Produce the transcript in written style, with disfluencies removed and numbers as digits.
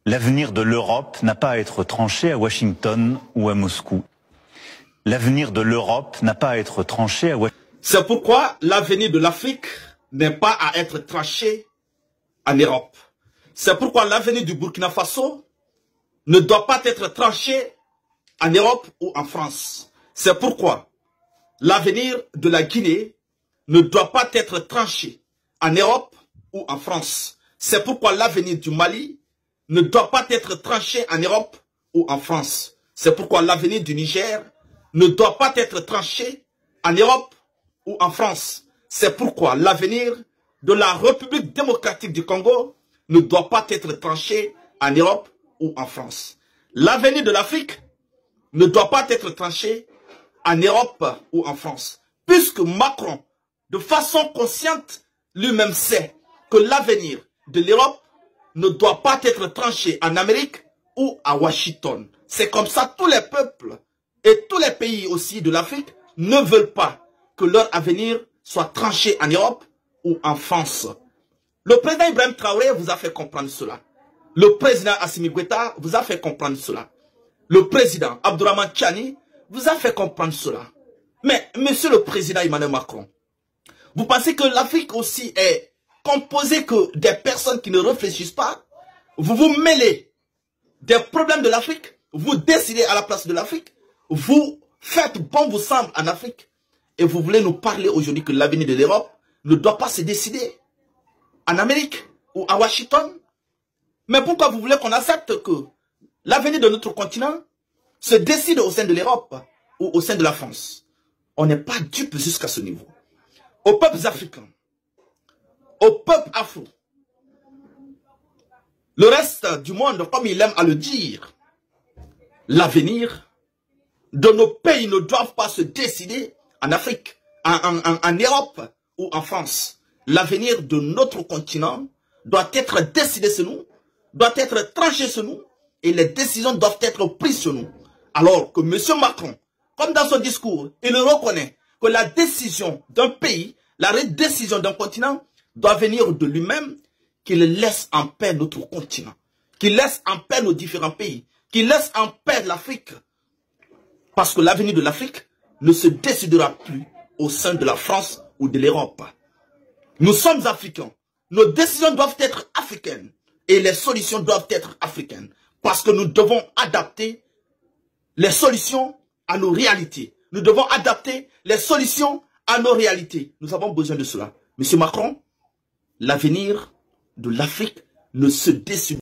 L'avenir de l'Europe n'a pas à être tranché à Washington ou à Moscou. L'avenir de l'Europe n'a pas à être tranché à Washington. C'est pourquoi l'avenir de l'Afrique n'est pas à être tranché en Europe. C'est pourquoi l'avenir du Burkina Faso ne doit pas être tranché en Europe ou en France. C'est pourquoi l'avenir de la Guinée ne doit pas être tranché en Europe ou en France. C'est pourquoi l'avenir du Mali ne doit pas être tranché en Europe ou en France. C'est pourquoi l'avenir du Niger ne doit pas être tranché en Europe ou en France. C'est pourquoi l'avenir de la République démocratique du Congo ne doit pas être tranché en Europe ou en France. L'avenir de l'Afrique ne doit pas être tranché en Europe ou en France. Puisque Macron, de façon consciente, lui-même sait que l'avenir de l'Europe ne doit pas être tranché en Amérique ou à Washington. C'est comme ça, tous les peuples et tous les pays aussi de l'Afrique ne veulent pas que leur avenir soit tranché en Europe ou en France. Le président Ibrahim Traoré vous a fait comprendre cela. Le président Assimi Goïta vous a fait comprendre cela. Le président Abdourahmane Tchani vous a fait comprendre cela. Mais, monsieur le président Emmanuel Macron, vous pensez que l'Afrique aussi est composée que des personnes qui ne réfléchissent pas? Vous vous mêlez des problèmes de l'Afrique, vous décidez à la place de l'Afrique, vous faites bon vous semble en Afrique, et vous voulez nous parler aujourd'hui que l'avenir de l'Europe ne doit pas se décider en Amérique ou à Washington? Mais pourquoi vous voulez qu'on accepte que l'avenir de notre continent se décide au sein de l'Europe ou au sein de la France? On n'est pas dupe jusqu'à ce niveau. Aux peuples africains, aux peuples afro, le reste du monde, comme il aime à le dire, l'avenir de nos pays ne doit pas se décider en Afrique, en Europe ou en France. L'avenir de notre continent doit être décidé sur nous, doit être tranché sur nous, et les décisions doivent être prises sur nous. Alors que M. Macron, comme dans son discours, il reconnaît que la décision d'un pays, la décision d'un continent doit venir de lui-même, qu'il laisse en paix notre continent, qu'il laisse en paix nos différents pays, qu'il laisse en paix l'Afrique. Parce que l'avenir de l'Afrique ne se décidera plus au sein de la France ou de l'Europe. Nous sommes africains. Nos décisions doivent être africaines. Et les solutions doivent être africaines. Parce que nous devons adapter les solutions à nos réalités. Nous devons adapter les solutions à nos réalités. Nous avons besoin de cela. Monsieur Macron, l'avenir de l'Afrique ne se décide